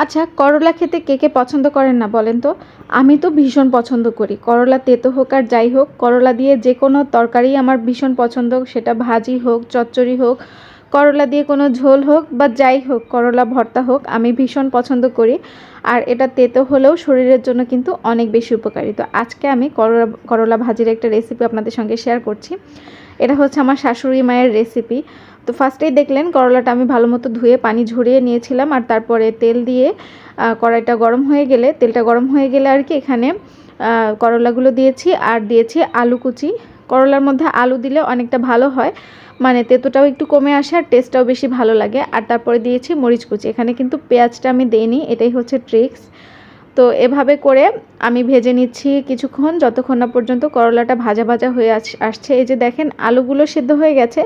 আচ্ছা, করলা খেতে কে কে পছন্দ করেন না বলেন তো? আমি তো ভীষণ পছন্দ করি। করলা তেতো হোক আর যাই হোক, করলা দিয়ে যেকোনো তরকারিই আমার ভীষণ পছন্দ। সেটা ভাজি হোক, চচ্চড়ি হোক, করলা দিয়ে কোনো ঝোল হোক বা যাই হোক, করলা ভর্তা হোক, আমি ভীষণ পছন্দ করি। আর এটা তেতো হলেও শরীরের জন্য কিন্তু অনেক বেশি উপকারী। তো আজকে আমি করলা ভাজির একটা রেসিপি আপনাদের সঙ্গে শেয়ার করছি। এটা হচ্ছে আমার শাশুড়ি মায়ের রেসিপি। তো ফার্স্টেই দেখলেন করলাটা আমি ভালো মতো ধুয়ে পানি ঝরিয়ে নিয়েছিলাম, আর তারপরে তেল দিয়ে কড়াইটা গরম হয়ে গেলে, তেলটা গরম হয়ে গেলে আর কি এখানে করলাগুলো দিয়েছি, আর দিয়েছি আলু কুচি। করলার মধ্যে আলু দিলে অনেকটা ভালো হয়, মানে তেঁতোটাও একটু কমে আসে আর টেস্টটাও বেশি ভালো লাগে। আর তারপরে দিয়েছি মরিচ কুচি। এখানে কিন্তু পেঁয়াজটা আমি দেইনি, এটাই হচ্ছে ট্রিক্স। তো এভাবে করে আমি ভেজে নিচ্ছি কিছুক্ষণ, যতক্ষণ না পর্যন্ত করলাটা ভাজা ভাজা হয়ে আসছে। এই যে দেখেন আলুগুলো সিদ্ধ হয়ে গেছে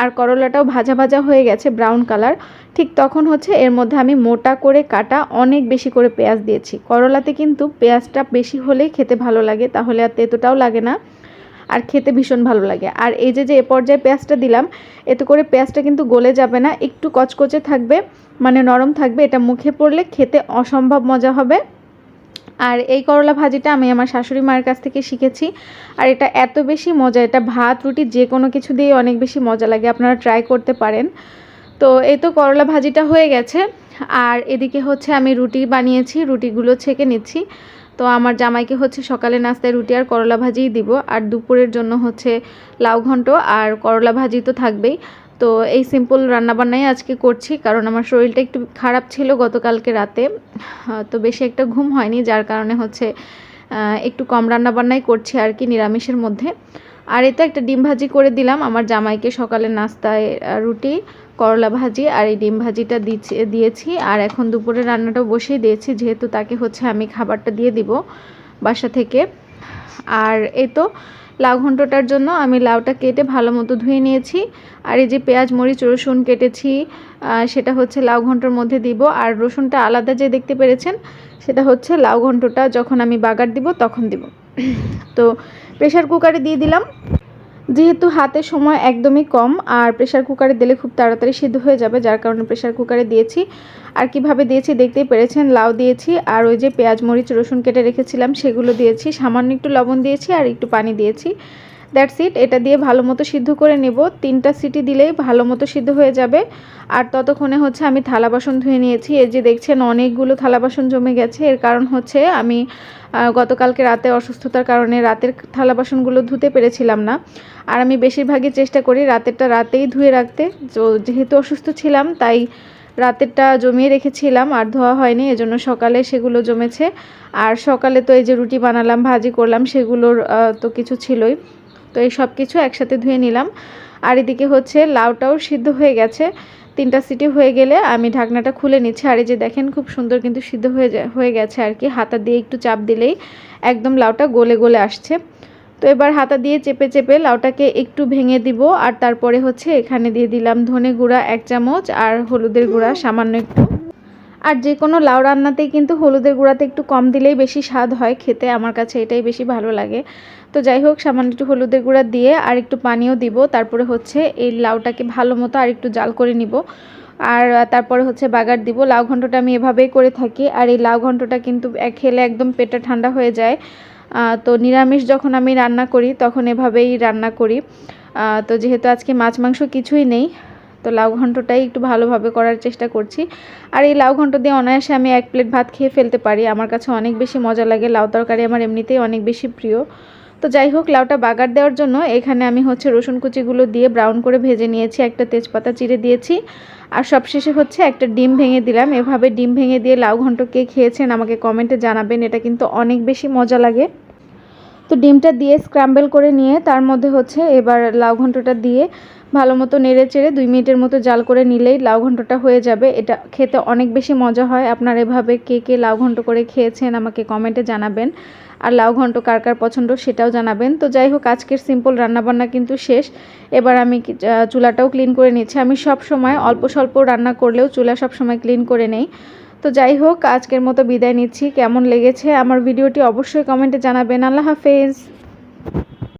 আর করলাটাও ভাজা ভাজা হয়ে গেছে ব্রাউন কালার। ঠিক তখন হচ্ছে এর মধ্যে আমি মোটা করে কাটা অনেক বেশি করে পেঁয়াজ দিয়েছি। করলাতে কিন্তু পেঁয়াজটা বেশি হলেই খেতে ভালো লাগে, তাহলে আর তেতোটাও লাগে না, আর খেতে ভীষণ ভালো লাগে। আর এই যে এ পর্যায়ে পেঁয়াজটা দিলাম, এতে করে পেঁয়াজটা কিন্তু গলে যাবে না, একটু কচকচে থাকবে, মানে নরম থাকবে। এটা মুখে পড়লে খেতে অসম্ভব মজা হবে। আর এই করলা ভাজিটা আমি আমার শাশুড়ি মায়ের কাছ থেকে শিখেছি, আর এটা এত বেশি মজা, এটা ভাত রুটি যে কোনো কিছু দিয়ে অনেক বেশি মজা লাগে, আপনারা ট্রাই করতে পারেন। তো এই তো করলা ভাজিটা হয়ে গেছে, আর এদিকে হচ্ছে আমি রুটি বানিয়েছি, রুটিগুলো ছেঁকে নিচ্ছি। তো আমার জামাইকে হচ্ছে সকালে নাস্তায় রুটি আর করলা ভাজিই দিব, আর দুপুরের জন্য হচ্ছে লাউ ঘন্ট আর করলা ভাজি তো থাকবেই। তো এই সিম্পল রান্নাবান্নাই আজকে করছি, কারণ আমার শরীরটা একটু খারাপ ছিল গতকালকে রাতে। তো বেশি একটা ঘুম হয়নি, যার কারণে হচ্ছে একটু কম রান্নাবান্নাই করছি আর কি, নিরামিষের মধ্যে। আর এতে একটা ডিম ভাজি করে দিলাম আমার জামাইকে সকালে নাস্তায়, রুটি, করলা ভাজি আর এই ডিম ভাজিটা দিয়েছি। আর এখন দুপুরে রান্নাটাও বসিয়ে দিয়েছি, যেহেতু তাকে হচ্ছে আমি খাবারটা দিয়ে দিব বাসা থেকে। আর এই তো লাউ ঘন্টটার জন্য আমি লাউটা কেটে ভালো মতো ধুয়ে নিয়েছি, আর এই যে পেঁয়াজ মরিচ রসুন কেটেছি সেটা হচ্ছে লাউ ঘন্টর মধ্যে দিব। আর রসুনটা আলাদা যে দেখতে পেরেছেন, সেটা হচ্ছে লাউ ঘন্টটা যখন আমি বাগার দিব তখন দিব। তো প্রেশার কুকারে দিয়ে দিলাম, যেহেতু হাতে সময় একদমই কম, আর প্রেশার কুকারে দিলে খুব তাড়াতাড়ি সিদ্ধ হয়ে যাবে, যার কারণে প্রেশার কুকারে দিয়েছি। আর কিভাবে দিয়েছি দেখতেই পেরেছেন, লাউ দিয়েছি আর ওই যে পেঁয়াজ মরিচ রসুন কেটে রেখেছিলাম সেগুলো দিয়েছি, সামান্য একটু লবণ দিয়েছি আর একটু পানি দিয়েছি। That's it. এটা দিয়ে ভালো মতো সিদ্ধ করে নেব, 3টা সিটি দিলেই ভালো মতো সিদ্ধ হয়ে যাবে। আর ততক্ষণে হচ্ছে আমি থালা বাসন ধুয়ে নিয়েছি। এই যে দেখছেন অনেকগুলো থালা বাসন জমে গেছে, এর কারণ হচ্ছে আমি গতকালকে রাতে অসুস্থতার কারণে রাতের থালা বাসনগুলো ধুতে পেরেছিলাম না। আর আমি বেশিরভাগই চেষ্টা করি রাতেরটা রাতেই ধুয়ে রাখতে। তো যেহেতু অসুস্থ ছিলাম তাই রাতেরটা জমিয়ে রেখেছিলাম আর ধোয়া হয়নি, এজন্য সকালে সেগুলো জমেছে। আর সকালে তো এই যে রুটি বানালাম, ভাজি করলাম, সেগুলোর তো কিছু ছিলই। তো এই সব কিছু একসাথে ধুয়ে নিলাম। আর এদিকে হচ্ছে লাউটাও সিদ্ধ হয়ে গেছে, 3টা সিটি হয়ে গেলে আমি ঢাকনাটা খুলে নিচ্ছি। আর এই যে দেখেন খুব সুন্দর কিন্তু সিদ্ধ হয়ে গেছে আর কি, হাতা দিয়ে একটু চাপ দিলেই একদম লাউটা গলে গলে আসছে। তো এবার হাতা দিয়ে চেপে চেপে লাউটাকে একটু ভেঙে দিব, আর তারপরে হচ্ছে এখানে দিয়ে দিলাম ধনে গুঁড়া 1 চামচ আর হলুদের গুঁড়া সামান্য একটু। আর যে কোনো লাউ রান্নাতেই কিন্তু হলুদের গুঁড়াতে একটু কম দিলেই বেশি স্বাদ হয় খেতে, আমার কাছে এটাই বেশি ভালো লাগে। তো যাই হোক, সামান্য একটু হলুদের গুঁড়া দিয়ে আর একটু পানিও দিব, তারপরে হচ্ছে এই লাউটাকে ভালো মতো আর একটু জাল করে নিব। আর তারপরে হচ্ছে বাগার দিব। লাউ ঘন্টটা আমি এভাবেই করে থাকি, আর এই লাউ ঘন্টটা কিন্তু খেলে একদম পেটটা ঠান্ডা হয়ে যায়। তো নিরামিষ যখন আমি রান্না করি তখন এভাবেই রান্না করি। তো যেহেতু আজকে মাছ মাংস কিছুই নেই, তো লাউ ঘন্টটাই একটু ভালোভাবে করার চেষ্টা করছি। আর এই লাউ ঘন্ট দিয়ে অনায়াসে আমি 1 প্লেট ভাত খেয়ে ফেলতে পারি, আমার কাছে অনেক বেশি মজা লাগে। লাউ তরকারি আমার এমনিতেই অনেক বেশি প্রিয়। তো যাই হোক, লাউটা বাগার দেওয়ার জন্য এখানে আমি হচ্ছে রসুন কুচিগুলো দিয়ে ব্রাউন করে ভেজে নিয়েছি, একটা তেজপাতা চিড়ে দিয়েছি, আর সবশেষে হচ্ছে একটা ডিম ভেঙে দিলাম। এভাবে ডিম ভেঙে দিয়ে লাউ ঘন্ট কে খেয়েছেন আমাকে কমেন্টে জানাবেন, এটা কিন্তু অনেক বেশি মজা লাগে। তো ডিমটা দিয়ে স্ক্র্যাম্বল করে নিয়ে তার মধ্যে হচ্ছে এবার লাউ ঘন্টটা দিয়ে ভালো মতো নেড়ে চেড়ে 2 মিনিটের মতো জাল করে নিলেই লাউ ঘন্টটা হয়ে যাবে। এটা খেতে অনেক বেশি মজা হয়। আপনারা এভাবে কে কে লাউ ঘন্ট করে খেয়েছেন আমাকে কমেন্টে জানাবেন, আর লাউ ঘন্ট কার কার পছন্দ সেটাও জানাবেন। তো যাই হোক, আজকের সিম্পল রান্নাবান্না কিন্তু শেষ। এবার আমি চুলাটাও ক্লিন করে নিচ্ছি। আমি সব সময় অল্প স্বল্প রান্না করলেও চুলা সব সময় ক্লিন করে নেই। তো যাই হোক, আজকের মতো বিদায় নিচ্ছি। কেমন লেগেছে আমার ভিডিওটি অবশ্যই কমেন্টে জানাবেন। আল্লাহ হাফেজ।